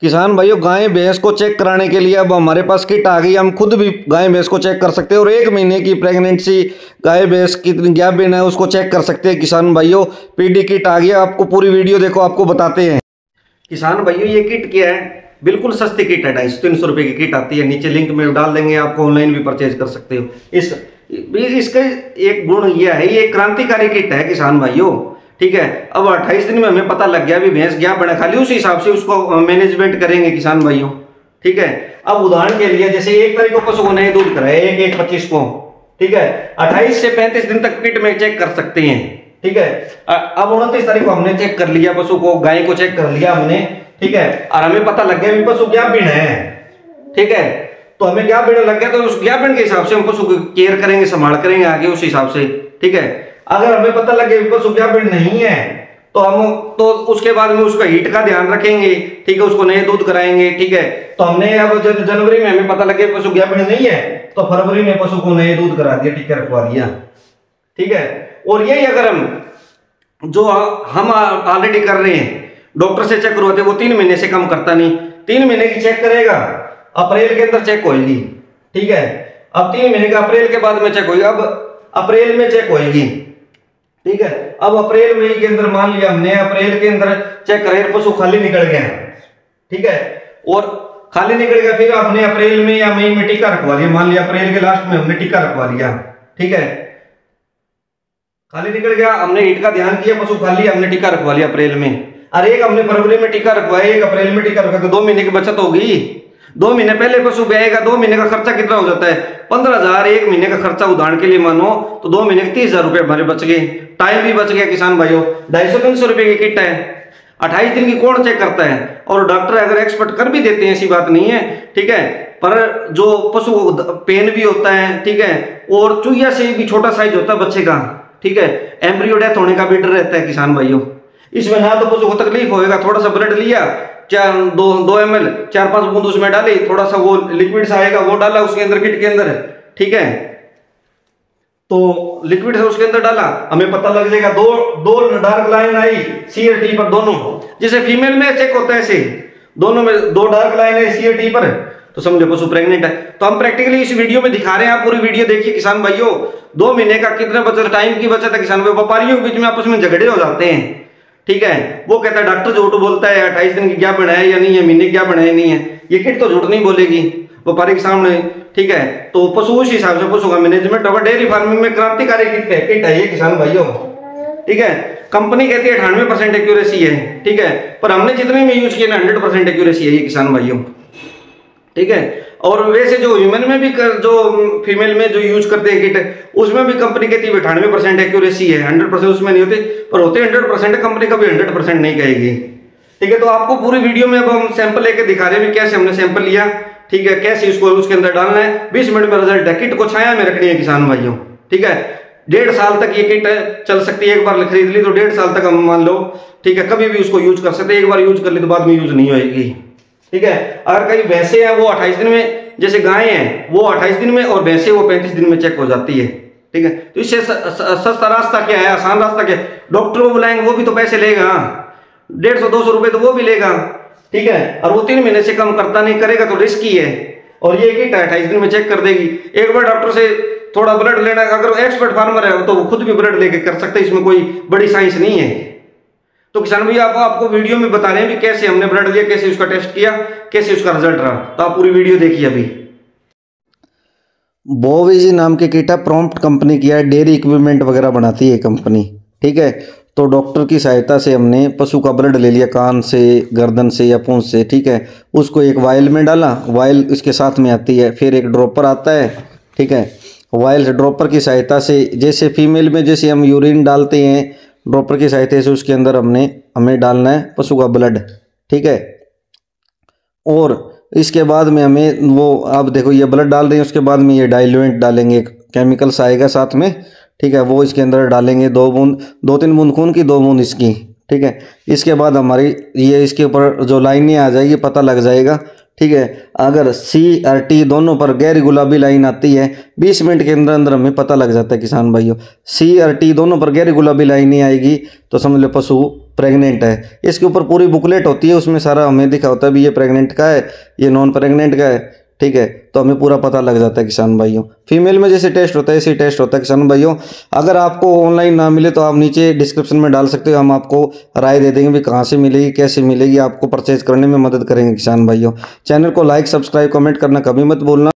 किसान भाइयों, गाय भैंस को चेक कराने के लिए अब हमारे पास किट आ गई। हम खुद भी गाय भैंस को चेक कर सकते हैं और 1 महीने की प्रेगनेंसी गाय भैंस कितनी क्या बिन है उसको चेक कर सकते हैं। किसान भाइयों, पीडी किट आ गया। आपको पूरी वीडियो देखो, आपको बताते हैं। किसान भाइयों, ये किट क्या है? बिल्कुल सस्ती किट है, 250-300 रुपए की किट आती है। नीचे लिंक में डाल देंगे, आपको ऑनलाइन भी परचेज कर सकते हो। इसका एक गुण यह है, ये क्रांतिकारी किट है किसान भाइयों। ठीक है, अब 28 दिन में हमें पता लग गया भी भैंस क्या बना, खाली उस हिसाब से उसको मैनेजमेंट करेंगे किसान भाइयों। ठीक है, अब उदाहरण के लिए जैसे 1 तारीख को पशु को नए दूध कराए, 1/1/25 को। ठीक है, 28 से 35 दिन तक किट में चेक कर सकते हैं। ठीक है, अब 29 तारीख को हमने चेक कर लिया पशु को, गाय को चेक कर लिया हमने। ठीक है, और हमें पता लग गया भी पशु क्या बिन है। ठीक है, तो हमें क्या बिन लग गया तो उस क्या बिन के हिसाब से हम पशु को केयर करेंगे, संभाल करेंगे आगे उस हिसाब से। ठीक है, अगर हमें पता लगे पशु क्या बिन नहीं है तो उसके बाद में उसका हीट का ध्यान रखेंगे। ठीक है, उसको नए दूध कराएंगे। ठीक है, तो हमने अब जनवरी में हमें पता लगे पशु क्या बिन नहीं है तो फरवरी में पशु को नए दूध करा दिया, टीका रखवा दिया। ठीक है, और यही अगर हम ऑलरेडी कर रहे हैं, डॉक्टर से चेक करवाते, वो 3 महीने से कम करता नहीं। 3 महीने की चेक करेगा, अप्रैल के अंदर चेक होगी। ठीक है, अब 3 महीने का अप्रैल के बाद में चेक होगी। अब अप्रैल में चेक होगी। ठीक है, अब अप्रैल मई के अंदर मान लिया हमने अप्रैल के अंदर चेक करे, पशु खाली निकल गया। ठीक है, और खाली निकल गया, फिर आपने अप्रैल में या मई में टीका रखवा लिया। मान लिया अप्रैल के लास्ट में हमने टीका रखवा लिया। ठीक है, खाली निकल गया, हमने हीट का ध्यान किया, पशु खाली, हमने टीका रखवा लिया अप्रैल में। और एक हमने फरवरी में टीका रखवाया, एक अप्रैल में टीका रखवा, तो 2 महीने की बचत होगी। 2 महीने पहले पशु ब्याएगा, 2 महीने का खर्चा कितना हो जाता है? 15,000 1 महीने का खर्चा उदाहरण के लिए मानो तो 2 महीने के 30,000 रुपए हमारे बच गए, टाइम भी बच गया किसान भाइयों। 250-300 रुपए की किट है, 28 दिन की कौन चेक करता है? और डॉक्टर अगर एक्सपर्ट कर भी देते हैं, ऐसी बात नहीं है। ठीक है, पर जो पशु पेन भी होता है, ठीक है, और चूहिया से भी छोटा साइज होता है बच्चे का। ठीक है, एम्ब्रियो डेथ होने का भी डर रहता है किसान भाइयों। इसमें ना तो पशु को तकलीफ होएगा, थोड़ा सा ब्लड लिया, 2 ml 4-5 बूंद उसमें डाली, थोड़ा सा वो लिक्विड सा आएगा वो डाला उसके अंदर, किट के अंदर। ठीक है, तो लिक्विड से उसके अंदर डाला, हमें पता लग जाएगा। दो डार्क लाइन आई CRT पर दोनों, जैसे फीमेल में चेक होता है ऐसे दोनों में 2 डार्क लाइन है CRT पर, तो समझो पशु प्रेग्नेंट है। तो हम प्रैक्टिकली इस वीडियो में दिखा रहे हैं, आप पूरी वीडियो देखिए किसान भाइयों। 2 महीने का कितना बचत, टाइम की बचत है किसान भाई। व्यापारियों के बीच में आपस में झगड़े हो जाते हैं। ठीक है, वो कहता है डॉक्टर झूठ बोलता है, 28 दिन की क्या बनाया या नहीं है, महीने क्या बनाया नहीं है। ये किट तो झूठ नहीं बोलेगी व्यापारी के सामने। ठीक है, तो पशु उस हिसाब से पशु का मैनेजमेंट होगा। डेयरी फार्मिंग में क्रांतिकारी किट है ये किसान भाइयों। ठीक है, कंपनी कहती है 98% एक्यूरेसी है। ठीक है, पर हमने जितने में यूज किया ना 100% एक्यूरेसी है ये किसान भाइयों। ठीक है, और वैसे जो ह्यूमन में भी जो फीमेल में जो यूज करते हैं किट, उसमें भी कंपनी कहती है 98% एक्यूरेसी है। 100% उसमें नहीं होती, पर होते 100%, कंपनी कभी 100% नहीं कहेगी। ठीक है, तो आपको पूरी वीडियो में अब हम सैंपल लेके दिखा रहे हैं कैसे हमने सैंपल लिया। ठीक है, कैसे इसको उसके अंदर डालना है। 20 मिनट में रिजल्ट है। किट को छाया में रखनी है किसान भाइयों। ठीक है, 1.5 साल तक ये किट चल सकती है। एक बार खरीद ली तो 1.5 साल तक हम मान लो, ठीक है, कभी भी उसको यूज कर सकते हैं। एक बार यूज कर ली तो बाद में यूज नहीं होगी। ठीक है, अगर कई भैंसे हैं वो 28 दिन में, जैसे गाय हैं वो 28 दिन में, और भैंसे वो 35 दिन में चेक हो जाती है। ठीक है, तो इससे सस्ता रास्ता क्या है, आसान रास्ता क्या है? डॉक्टर को बुलाएंगे, वो भी तो पैसे लेगा, 150-200 रुपए तो वो भी लेगा। ठीक है, और वो 3 महीने से कम करता नहीं, करेगा तो रिस्की है। और ये किट 28 दिन में चेक कर देगी। एक बार डॉक्टर से थोड़ा ब्लड लेना, अगर एक्सपर्ट फार्मर है तो वो खुद भी ब्लड लेके कर सकते हैं, इसमें कोई बड़ी साइंस नहीं है। तो किसान भैया आपको वीडियो में बता रहे हैं भी कैसे हमने ब्लड लिया, कैसे उसका टेस्ट किया, कैसे उसका रिजल्ट रहा। तो आप पूरी वीडियो देखिए। अभी बोविजी नाम की किट है, प्रॉम्प्ट कंपनी की है, डेयरी इक्विपमेंट वगैरह बनाती है कंपनी। ठीक है, तो डॉक्टर की सहायता से हमने पशु का ब्लड ले लिया, कान से, गर्दन से या पूंछ से। ठीक है, उसको एक वायल में डाला, वायल इसके साथ में आती है, फिर एक ड्रॉपर आता है। ठीक है, वायल से ड्रॉपर की सहायता से, जैसे फीमेल में जैसे हम यूरिन डालते हैं, ड्रॉपर की सहायता से उसके अंदर हमें डालना है पशु का ब्लड। ठीक है, और इसके बाद में हमें वो, आप देखो ये ब्लड डाल रहे हैं, उसके बाद में ये डाइल्यूएंट डालेंगे, केमिकल्स आएगा साथ में। ठीक है, वो इसके अंदर डालेंगे 2-3 बूंद खून की, 2 बूंद इसकी। ठीक है, इसके बाद हमारी ये इसके ऊपर जो लाइनें आ जाएगी, पता लग जाएगा। ठीक है, अगर CRT दोनों पर गहरी गुलाबी लाइन आती है, 20 मिनट के अंदर अंदर हमें पता लग जाता है किसान भाइयों। CRT दोनों पर गहरी गुलाबी लाइन नहीं आएगी तो समझ लो पशु प्रेग्नेंट है। इसके ऊपर पूरी बुकलेट होती है, उसमें सारा हमें दिखा होता है भी ये प्रेग्नेंट का है, ये नॉन प्रेग्नेंट का है, ठीक है। तो हमें पूरा पता लग जाता है किसान भाइयों। फीमेल में जैसे टेस्ट होता है ऐसे ही टेस्ट होता है किसान भाइयों। अगर आपको ऑनलाइन ना मिले तो आप नीचे डिस्क्रिप्शन में डाल सकते हो, हम आपको राय दे देंगे भी कहाँ से मिलेगी, कैसे मिलेगी, आपको परचेज करने में मदद करेंगे किसान भाइयों। चैनल को लाइक, सब्सक्राइब, कमेंट करना कभी मत भूलना।